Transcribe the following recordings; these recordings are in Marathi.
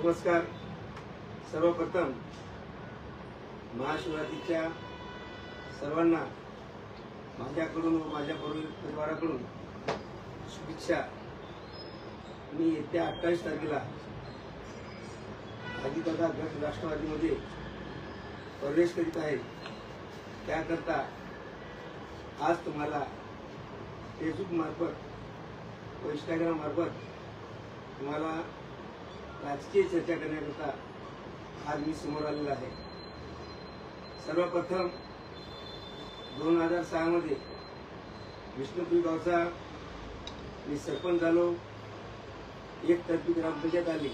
नमस्कार. सर्वप्रथम महाशिवरात्रीच्या सर्वांना माझ्याकडून व माझ्या परिवाराकडून शुभेच्छा. मी येत्या 28 तारखेला अजितदादा गट राष्ट्रवादीमध्ये प्रवेश करीत आहे. त्याकरता आज तुम्हाला फेसबुक मार्फत व इंस्टाग्राम मार्फत तुम्हाला राजकीय चर्चा करण्याकरता आज मी समोर आलेला आहे. सर्वप्रथम 2006 मध्ये विष्णुपुरी गावचा मी सरपंच झालो. एक तर्फी ग्रामपंचायत आली.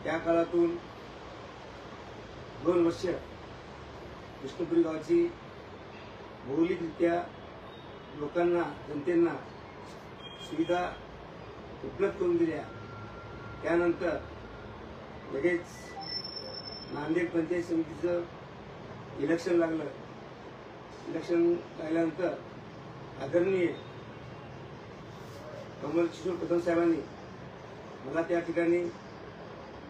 त्या काळातून 2 वर्ष विष्णुपुरी गावची भौगोलिकरित्या लोकांना जनतेंना सुविधा उपलब्ध करून दिल्या. त्यानंतर लगेच नांदेड पंचायत समितीचं इलेक्शन लागलं. इलेक्शन लागल्यानंतर आदरणीय कमलकिशोर कदम साहेबांनी मला त्या ठिकाणी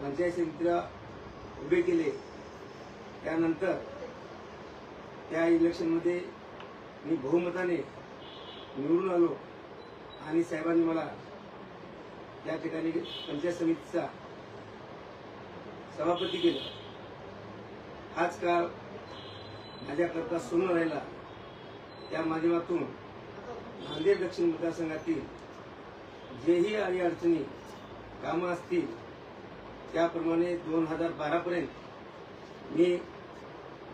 पंचायत समितीला उभे केले. त्यानंतर त्या इलेक्शनमध्ये मी बहुमताने निवडून आलो आणि साहेबांनी मला त्या ठिकाणी पंचायत समितीचा सभापती केलं. हाच काळ माझ्याकरता सोनं राहिला. त्या माध्यमातून नांदेड दक्षिण मतदारसंघातील जेही आणि अडचणी कामं असतील त्याप्रमाणे 2012 पर्यंत मी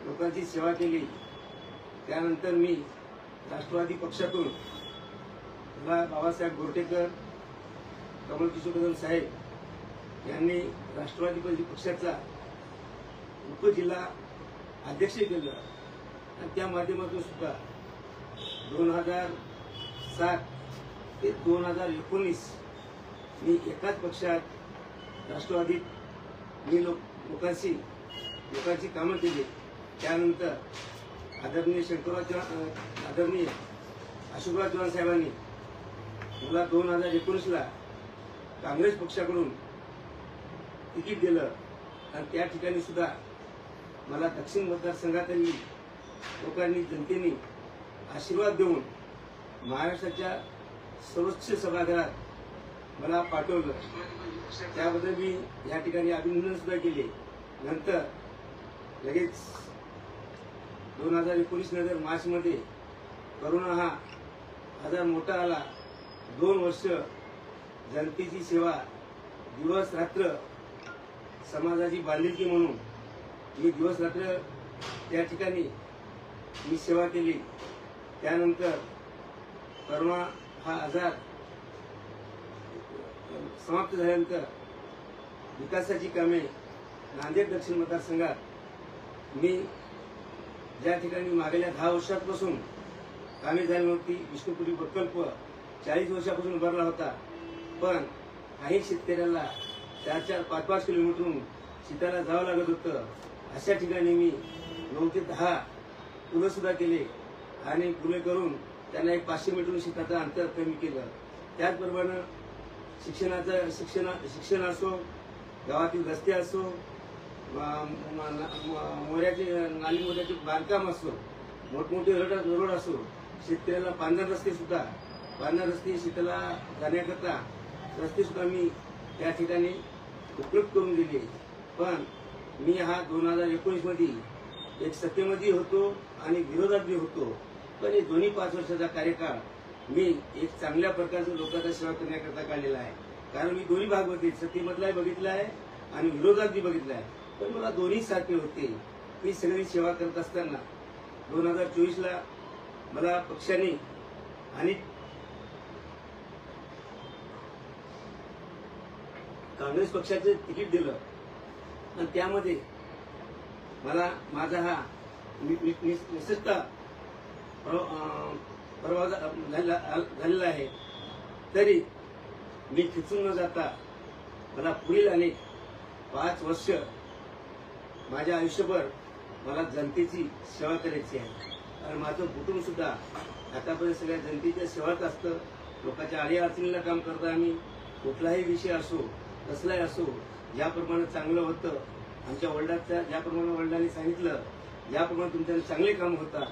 लोकांची सेवा केली. त्यानंतर मी राष्ट्रवादी पक्षातून बाबासाहेब गोरठेकर, कमलकिशोर कदम साहेब यांनी राष्ट्रवादी पक्षाचा उपजिल्हा अध्यक्ष केलं आणि त्या माध्यमातून सुद्धा 2007 ते 2019 मी एकाच पक्षात राष्ट्रवादीत मी लोकांची कामं केली. त्यानंतर आदरणीय अशोकराव चव्हाण साहेबांनी मला 2019ला काँग्रेस पक्षाकडून तिकीट दिलं आणि त्या ठिकाणी सुद्धा मला दक्षिण मतदारसंघातही लोकांनी जनतेने आशीर्वाद देऊन महाराष्ट्राच्या सर्वोच्च सभागृहात मला पाठवलं. त्याबद्दल मी या ठिकाणी अभिनंदन सुद्धा केले. नंतर लगेच 2019 नंतर मार्चमध्ये करोना हा आजार मोठा आला. 2 वर्ष जनतेची सेवा, दिवस रात्र समाजाची बांधिलकी म्हणून मी दिवस रात्र त्या ठिकाणी मी सेवा केली. त्यानंतर करोना हा आजार समाप्त झाल्यानंतर विकासाची कामे नांदेड दक्षिण मतदारसंघात मी ज्या ठिकाणी मागल्या 10 वर्षांपासून कामे झाली नव्हती. विष्णुपुरी प्रकल्प 40 वर्षापासून उभारला होता. पण काही शेतकऱ्याला 4-4, 5-5 किलोमीटरहून शेताला जावं लागत होतं. अशा ठिकाणी मी 9 ते 10 पुलं सुद्धा केले आणि पुले करून त्यांना एक 500 मीटरहून शेताचं अंतर कमी केलं. त्याचबरोबर शिक्षण असो, गावातील रस्ते असो, नाली मोऱ्याचे बांधकाम असो, मोठमोठे रोड असो, शेतकऱ्याला पांढर रस्ते शेताला जाण्याकरता रस्ते सुद्धा मी त्या ठिकाणी उपलब्ध करून दिले. पण मी हा 2019 मध्ये एक सत्तेमध्ये होतो आणि विरोधात होतो. पण हे दोन्ही 5 वर्षाचा कार्यकाळ मी एक चांगल्या प्रकारचं लोकांचा सेवा करण्याकरता काढलेला आहे. कारण मी दोन्ही भाग होते, सत्तेमधलाही बघितला आहे आणि विरोधातही बघितला आहे. पण मला दोन्ही सारखे होते. मी सगळी सेवा करत असताना 2024ला मला पक्षाने आणि काँग्रेस पक्षाचं तिकीट दिलं आणि त्यामध्ये मला माझा हा निश्चित परवा झालेला आहे. तरी मी खिचून न जाता मला पुढील अनेक 5 वर्ष माझ्या आयुष्यभर मला जनतेची सेवा करायची आहे. आणि माझं कुटुंब सुद्धा आतापर्यंत सगळ्या जनतेच्या सेवाच असतं. लोकांच्या अडीअडचणीला काम करता आम्ही कुठलाही विषय असो, कसलाही असो, ज्याप्रमाणे चांगलं होतं, आमच्या वडिलांच्या ज्याप्रमाणे वडिलांनी सांगितलं, ज्याप्रमाणे तुमच्या चांगले काम होतात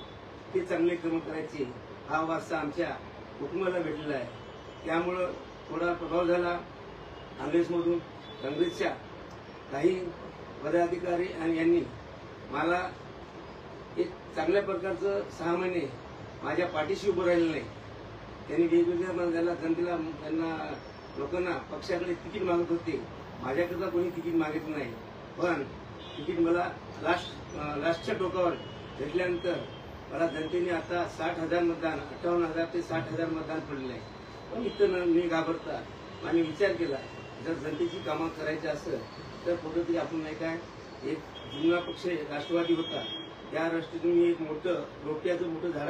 ते चांगले कर्म करायचे, हा वारसा आमच्या कुटुंबाला भेटलेला आहे. त्यामुळं थोडा प्रभाव झाला काँग्रेसमधून. काँग्रेसच्या काही पदाधिकारी आणि यांनी मला एक चांगल्या प्रकारचं 6 महिने माझ्या पाठीशी उभं राहिलं नाही. त्यांनी वेगवेगळ्या जनतेला त्यांना लोकांना पक्षाकडे तिकीट मागत होते. माझ्याकरता कोणी तिकीट मागितलं नाही, पण तिकीट मला लास्टच्या टोकावर भेटल्यानंतर मला जनतेने आता 60,000 मतदान, 58,000 ते 60,000 मतदान पडलेलं आहे. पण इथं मी घाबरता आणि विचार केला, जर जनतेची कामं करायची असेल तर कुठेतरी आपण नाही काय, एक जुना पक्ष राष्ट्रवादी होता, त्या राष्ट्रवादीने मी एक मोठं रोट्याचं मोठं झाड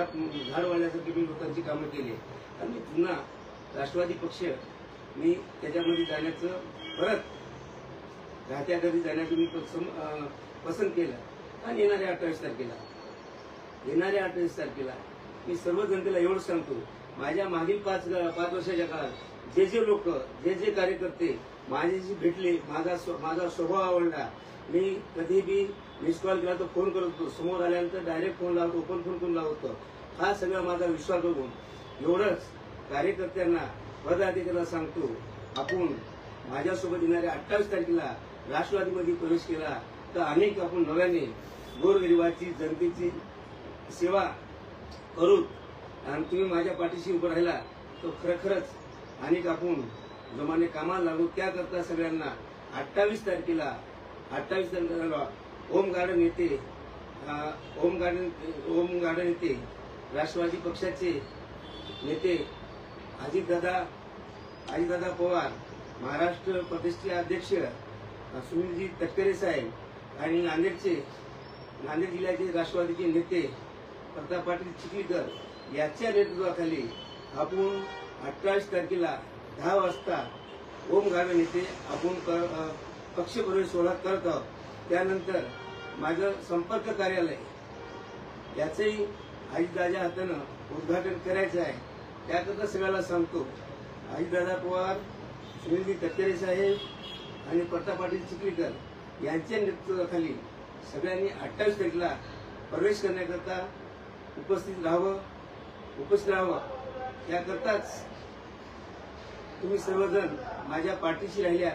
वाढल्यासारखी मी लोकांची कामं केली. आणि जुना राष्ट्रवादी पक्ष मी त्याच्यामध्ये जाण्याचं, परत राहत्या घरी जाण्याचं मी पसंत केलं. आणि येणाऱ्या 28 तारखेला मी सर्व जनतेला एवढं सांगतो, माझ्या मागील 5 वर्षाच्या काळात जे लोक, जे कार्यकर्ते माझ्याशी भेटले, माझा स्वभाव आवडला, मी कधी बी मिस कॉल केला तर फोन करत होतो, समोर आल्यानंतर डायरेक्ट फोन लावतो, ओपन फोन करून लावतो. हा सगळा माझा विश्वास बघून एवढंच कार्यकर्त्यांना, पदाधिकाऱ्यांना सांगतो, आपण माझ्यासोबत येणाऱ्या 28 तारखेला राष्ट्रवादीमध्ये प्रवेश केला तर अनेक आपण नव्याने गोरगरिबाची, जनतेची सेवा करू. आणि तुम्ही माझ्या पाठीशी उभं राहिला तर खरंच अनेक आपण जोमाने कामाला लागू. त्याकरता सगळ्यांना 28 तारखेला ओम गार्डन येथे राष्ट्रवादी पक्षाचे नेते अजितदादा पवार, महाराष्ट्र प्रदेशचे अध्यक्ष सुनीलजी तटकरे साहेब आणि नांदेड जिल्ह्याचे राष्ट्रवादीचे नेते प्रताप पाटील चिखलीकर याच्या नेतृत्वाखाली आपण 28 तारखेला 10 वाजता ओम गार्डन येथे आपण पक्षप्रवेश सोहळा करत आहोत. त्यानंतर माझं संपर्क कार्यालय याचंही अजितदादाच्या हातानं उद्घाटन करायचं आहे. त्याकरता सगळ्याला सांगतो, अजितदादा पवार, सुनीलजी तटकरे साहेब आणि प्रताप पाटील चिखलीकर यांच्या नेतृत्वाखाली सगळ्यांनी 28 तारखेला प्रवेश करण्याकरता उपस्थित राहावं. त्याकरताच तुम्ही सर्वजण माझ्या पाठीशी राहिल्या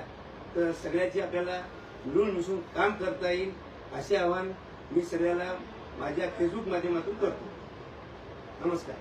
तर सगळ्याची आपल्याला मिळून मिसळून काम करता येईल, असे आवाहन मी सगळ्याला माझ्या फेसबुक माध्यमातून करतो. नमस्कार.